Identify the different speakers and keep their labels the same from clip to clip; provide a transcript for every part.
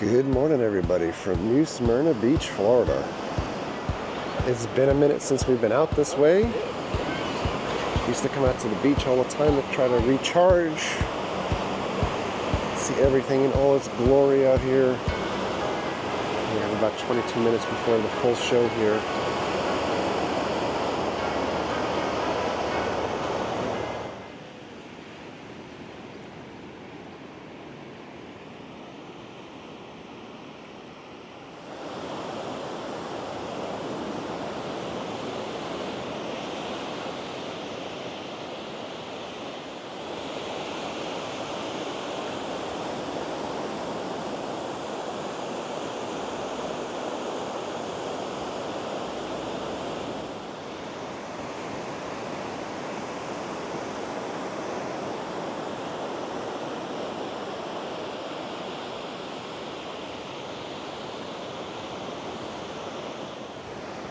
Speaker 1: Good morning, everybody, from New Smyrna Beach, Florida. It's been a minute since we've been out this way. Used to come out to the beach all the time to try to recharge, see everything in all its glory out here. We have about 22 minutes before the full show here.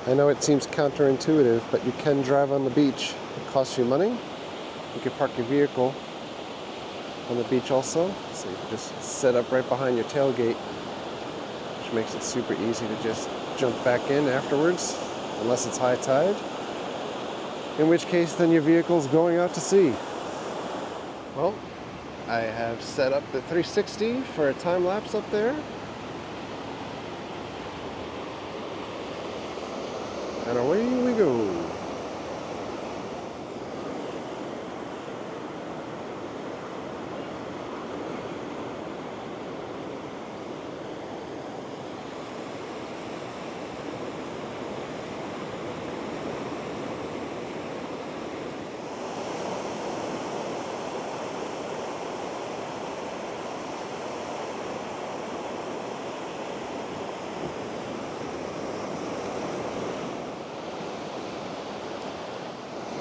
Speaker 1: I know it seems counterintuitive, but you can drive on the beach. It costs you money. You can park your vehicle on the beach also. So you can just set up right behind your tailgate, which makes it super easy to just jump back in afterwards, unless it's high tide. In which case, then your vehicle's going out to sea. Well, I have set up the 360 for a time lapse up there. And away we go.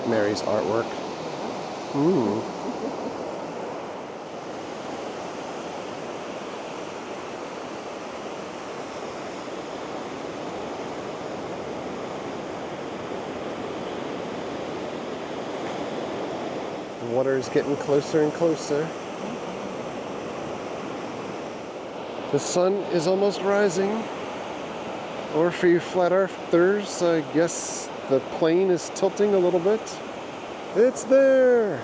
Speaker 1: Mary's artwork. Ooh. The water is getting closer and closer. The sun is almost rising. Or for you flat earthers, I guess the plane is tilting a little bit. It's there!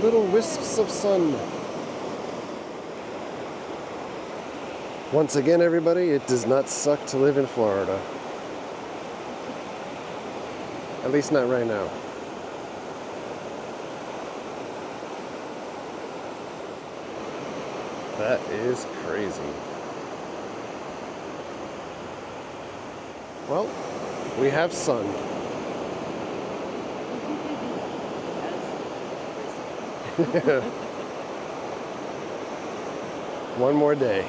Speaker 1: Little wisps of sun. Once again, everybody, it does not suck to live in Florida. At least not right now. That is crazy. Well, we have sun. One more day.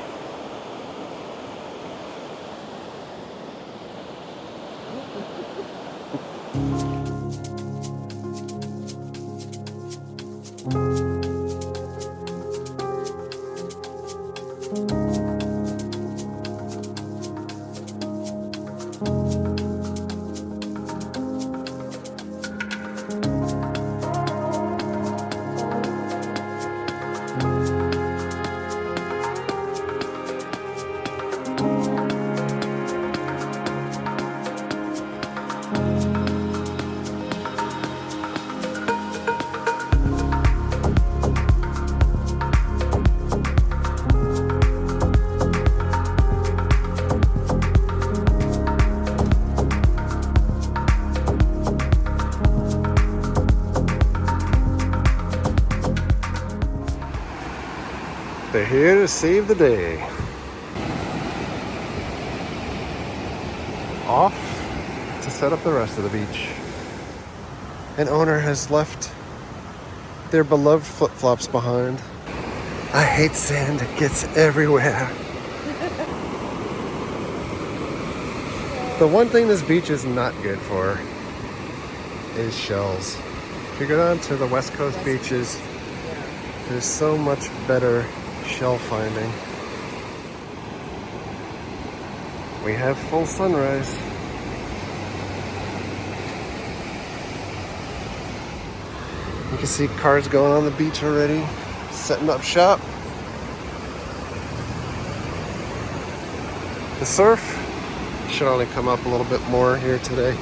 Speaker 1: They're here to save the day. Off to set up the rest of the beach. An owner has left their beloved flip-flops behind. I hate sand, it gets everywhere. The one thing this beach is not good for is shells. If you go down to the West Coast beaches, there's so much better shell finding. We have full sunrise. You can see cars going on the beach already, setting up shop. The surf should only come up a little bit more here today,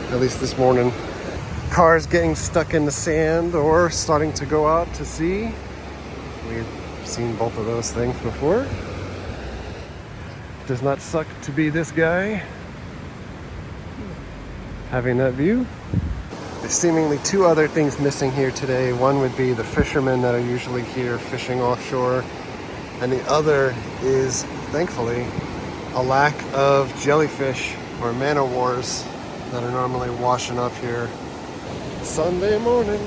Speaker 1: at least this morning. Cars getting stuck in the sand or starting to go out to sea. We've seen both of those things before. Does not suck to be this guy having that view. There's seemingly two other things missing here today. One would be the fishermen that are usually here fishing offshore, and the other is, thankfully, a lack of jellyfish or man-o-wars that are normally washing up here. Sunday morning.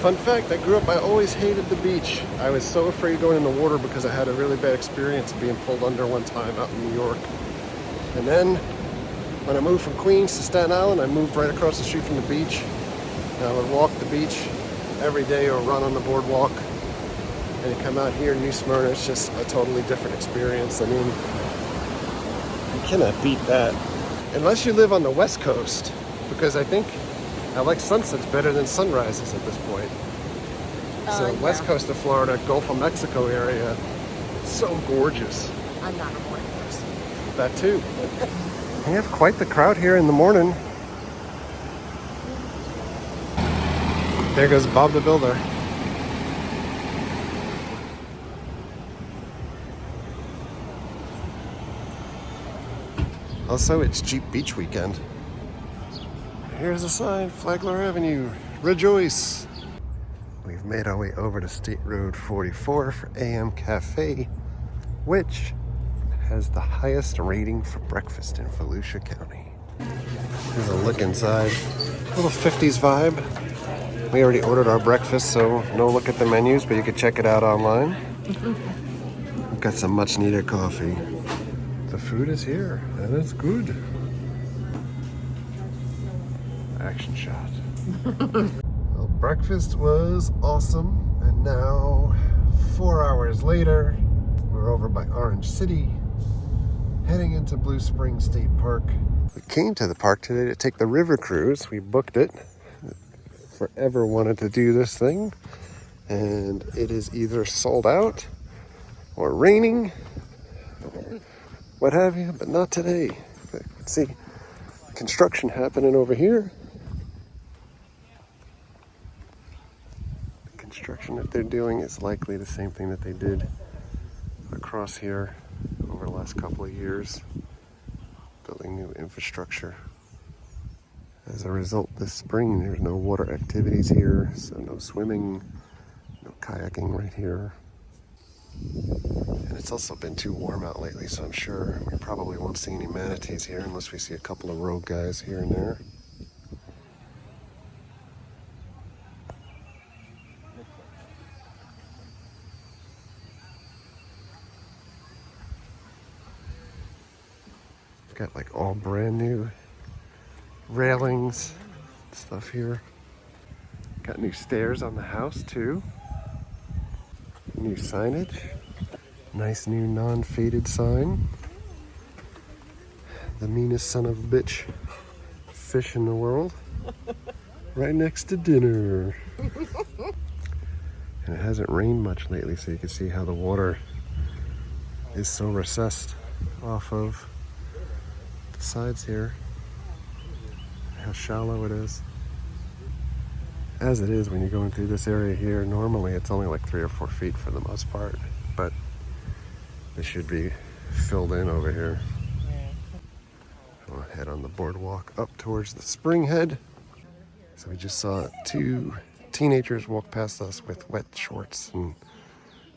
Speaker 1: Fun fact, I grew up, I always hated the beach. I was so afraid going in the water because I had a really bad experience of being pulled under one time out in New York. And then when I moved from Queens to Staten Island, I moved right across the street from the beach. And I would walk the beach every day or run on the boardwalk. And you come out here in New Smyrna, it's just a totally different experience. I mean, you cannot beat that. Unless you live on the West Coast, because I think I like sunsets better than sunrises at this point. So
Speaker 2: yeah.
Speaker 1: West Coast of Florida, Gulf of Mexico area, so gorgeous.
Speaker 2: I'm not a morning person.
Speaker 1: That too. We have quite the crowd here in the morning. There goes Bob the Builder. Also, it's Jeep Beach weekend. Here's a sign, Flagler Avenue, rejoice. We've made our way over to State Road 44 for AM Cafe, which has the highest rating for breakfast in Volusia County. Here's a look inside, a little 50s vibe. We already ordered our breakfast, so no look at the menus, but you can check it out online. We've got some much needed coffee. The food is here, and it's good. Action shot. Well, breakfast was awesome, and now 4 hours later, we're over by Orange City, heading into Blue Springs State Park. We came to the park today to take the river cruise. We booked it. Forever wanted to do this thing, and it is either sold out or raining or what have you, but not today. See construction happening over here. The construction that they're doing is likely the same thing that they did across here over the last couple of years, building new infrastructure. As a result, this spring there's no water activities here, so no swimming, no kayaking right here. And it's also been too warm out lately, so I'm sure we probably won't see any manatees here unless we see a couple of rogue guys here and there. Got like all brand new railings, stuff here. Got new stairs on the house too. New signage. Nice new non-faded sign. The meanest son of a bitch fish in the world. Right next to dinner. And it hasn't rained much lately, so you can see how the water is so recessed off of the sides here. How shallow it is. As it is when you're going through this area here, normally it's only like 3 or 4 feet for the most part, but this should be filled in over here. We'll head on the boardwalk up towards the spring head. So we just saw 2 teenagers walk past us with wet shorts and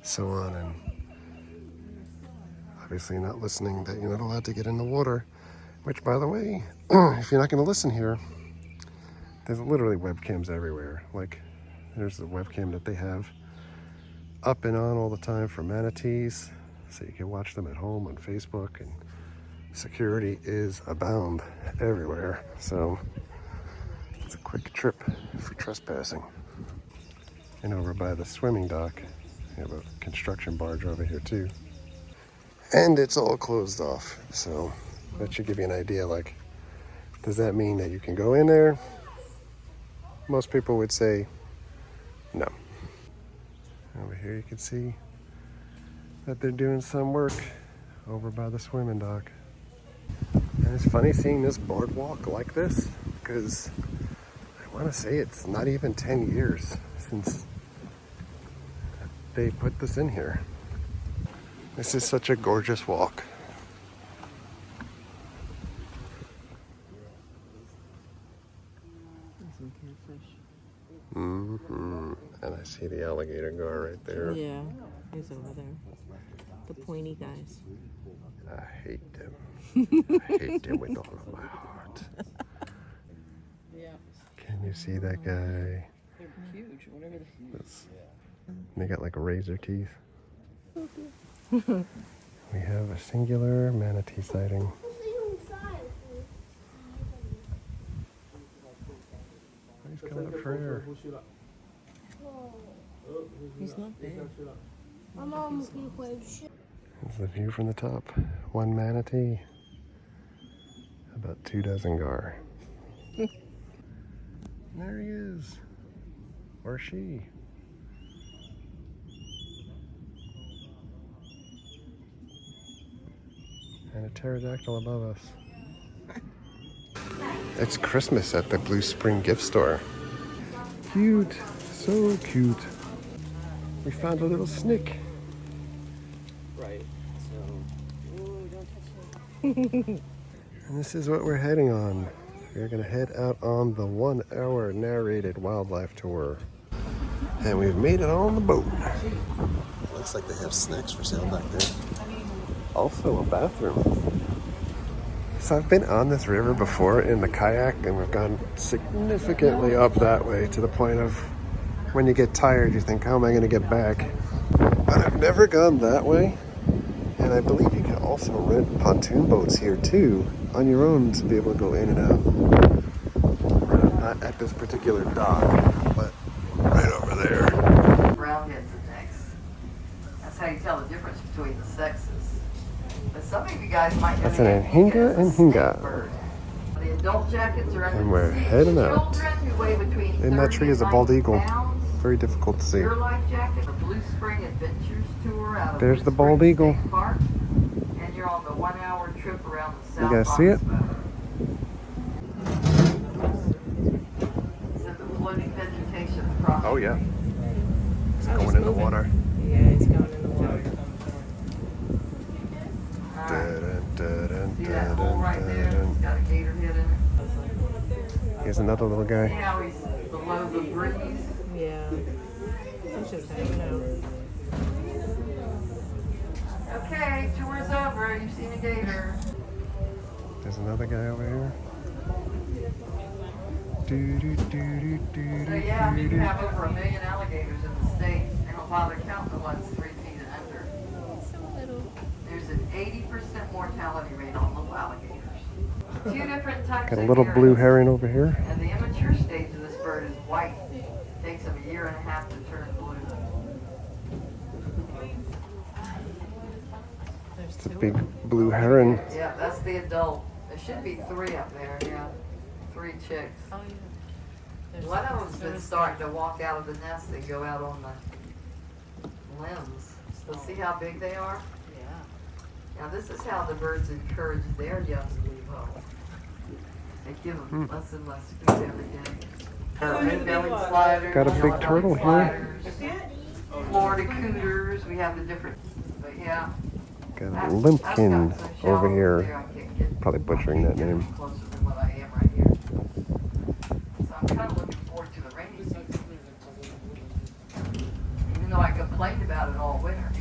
Speaker 1: so on, and obviously not listening that you're not allowed to get in the water, which, by the way, if you're not going to listen here, there's literally webcams everywhere. Like, there's the webcam that they have up and on all the time for manatees, so you can watch them at home on Facebook, and security is abound everywhere. So it's a quick trip for trespassing. And over by the swimming dock, you have a construction barge over here too. And it's all closed off, so that should give you an idea. Like, does that mean that you can go in there? Most people would say no. Over here you can see that they're doing some work over by the swimming dock. And it's funny seeing this boardwalk like this because I want to say it's not even 10 years since they put this in here. This is such a gorgeous walk.
Speaker 2: Some catfish.
Speaker 1: Mm-hmm. And I see the alligator gar right there.
Speaker 2: Yeah, he's over there. The pointy guys.
Speaker 1: I hate them. I hate them with all of my heart. Can you see that guy?
Speaker 2: They're huge, whatever
Speaker 1: They got like razor teeth. We have a singular manatee sighting. He's coming up for air.
Speaker 2: He's not big.
Speaker 1: There's the view from the top. One manatee, about 2 dozen gar. There he is. Or she. And a pterodactyl above us. It's Christmas at the Blue Spring gift store. Cute. So cute. We found a little snake.
Speaker 2: Right. So, ooh, don't touch him.
Speaker 1: And this is what we're heading on. We're gonna head out on the 1-hour narrated wildlife tour. And we've made it on the boat. Looks like they have snacks for sale back there. Also a bathroom. So I've been on this river before in the kayak and we've gone significantly up that way to the point of when you get tired you think, how am I gonna get back? But I've never gone that way. And I believe you can also rent pontoon boats here too on your own to be able to go in and out. Not at this particular dock, but right over there.
Speaker 3: Brownheads and necks. That's how you tell the difference between the sexes. But some of you guys might know
Speaker 1: That's an Anhinga and Hinga.
Speaker 3: The adult jackets are under
Speaker 1: And we're
Speaker 3: the seat.
Speaker 1: heading out.
Speaker 3: Children who weigh between
Speaker 1: In that
Speaker 3: 30
Speaker 1: tree is a
Speaker 3: and
Speaker 1: bald
Speaker 3: 90
Speaker 1: eagle.
Speaker 3: pounds.
Speaker 1: Very difficult to see.
Speaker 3: Your life jacket, the Blue Spring Adventures Tour out of
Speaker 1: There's
Speaker 3: Blue
Speaker 1: the bald
Speaker 3: Spring
Speaker 1: eagle.
Speaker 3: State Park. And you're on the 1-hour trip around the South
Speaker 1: You guys see it?
Speaker 3: Oxbow. Is it the floating vegetation across?
Speaker 1: Oh yeah. It's
Speaker 2: Oh,
Speaker 1: going
Speaker 2: he's
Speaker 1: in the
Speaker 2: moving.
Speaker 1: water.
Speaker 2: Yeah, he's going in the water.
Speaker 3: Alright.
Speaker 1: Dun, dun, dun,
Speaker 3: See that
Speaker 1: dun,
Speaker 3: hole right
Speaker 1: dun,
Speaker 3: there?
Speaker 1: dun.
Speaker 3: It's got a gator head in it.
Speaker 1: Here's another little
Speaker 3: See
Speaker 1: guy.
Speaker 3: how he's below the breeze?
Speaker 2: Yeah. He's just hanging out.
Speaker 3: Okay, tour's over. You've seen a gator.
Speaker 1: There's another guy over here. Do, do, do, do, do,
Speaker 3: So
Speaker 1: do,
Speaker 3: yeah, I mean,
Speaker 1: do,
Speaker 3: you
Speaker 1: do.
Speaker 3: have over 1 million alligators in the state. They don't bother counting the ones 3 feet and under.
Speaker 2: So little.
Speaker 3: There's an 80% mortality rate on little alligators. 2 different types
Speaker 1: Got a
Speaker 3: of
Speaker 1: little blue
Speaker 3: herons.
Speaker 1: heron over here.
Speaker 3: And the immature stage of this bird is white. It takes them 1.5 years to turn blue.
Speaker 2: There's
Speaker 1: It's a
Speaker 2: two.
Speaker 1: big blue heron.
Speaker 3: Yeah, that's the adult. There should be 3 up there, yeah. 3 chicks.
Speaker 2: Oh, yeah. There's
Speaker 3: One of them's been
Speaker 2: there's-
Speaker 3: starting to walk out of the nest and go out on the limbs. So see how big they are?
Speaker 2: Yeah.
Speaker 3: Now this is how the birds encourage their young to leave home. They give them less and less food every day. Red-bellied sliders.
Speaker 1: Got a big
Speaker 3: yellow-bellied
Speaker 1: turtle here.
Speaker 3: sliders, Florida cooters. We have the different, but yeah.
Speaker 1: Got a
Speaker 3: I've
Speaker 1: limpkin
Speaker 3: got some
Speaker 1: over
Speaker 3: shallows
Speaker 1: here.
Speaker 3: there. I can't get-
Speaker 1: Probably butchering that
Speaker 3: I can't
Speaker 1: name.
Speaker 3: get closer than what I am right here. So I'm kind of looking forward to the rainy season. Even though I complained about it all winter.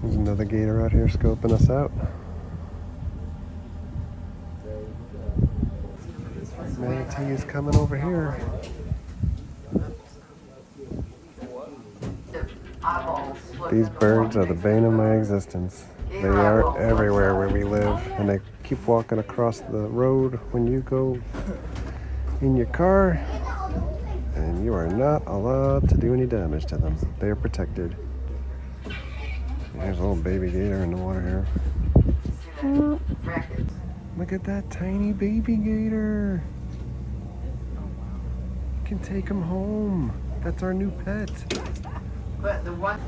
Speaker 1: There's another gator out here scoping us out. Manatee is coming over here.
Speaker 3: Eyeballs floating
Speaker 1: These
Speaker 3: in the
Speaker 1: birds
Speaker 3: water.
Speaker 1: are the bane of my existence. They are everywhere where we live, and they keep walking across the road when you go in your car, and you are not allowed to do any damage to them. They are protected. There's a little baby gator in the water here.
Speaker 3: See that? Rackets.
Speaker 1: Look at that tiny baby gator. You can take him home. That's our new pet.
Speaker 3: But the one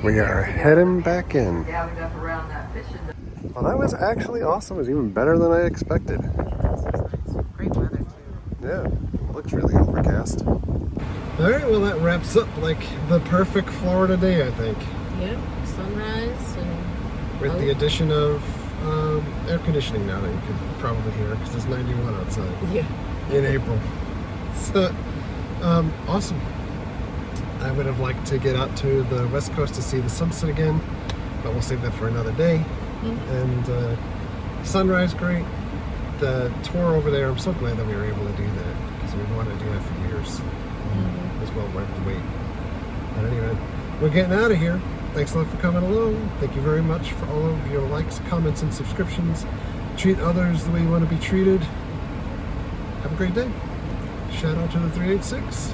Speaker 1: We are heading back in.
Speaker 3: gathered up around that fishing.
Speaker 1: Well, that was actually awesome. It was even better than I expected.
Speaker 2: This was nice. Great weather too.
Speaker 1: Yeah, it looks really overcast. All right, well, that wraps up like the perfect Florida day, I think.
Speaker 2: Yep. Sunrise and
Speaker 1: With the addition of air conditioning now that you can probably hear because it's 91 outside
Speaker 2: yeah.
Speaker 1: in April. So, awesome. I would have liked to get out to the West Coast to see the sunset again, but we'll save that for another day. And sunrise, great. The tour over there, I'm so glad that we were able to do that because we wanted to do that for years. It was well worth the wait. But anyway, we're getting out of here. Thanks a lot for coming along. Thank you very much for all of your likes, comments, and subscriptions. Treat others the way you want to be treated. Have a great day. Shout out to the 386.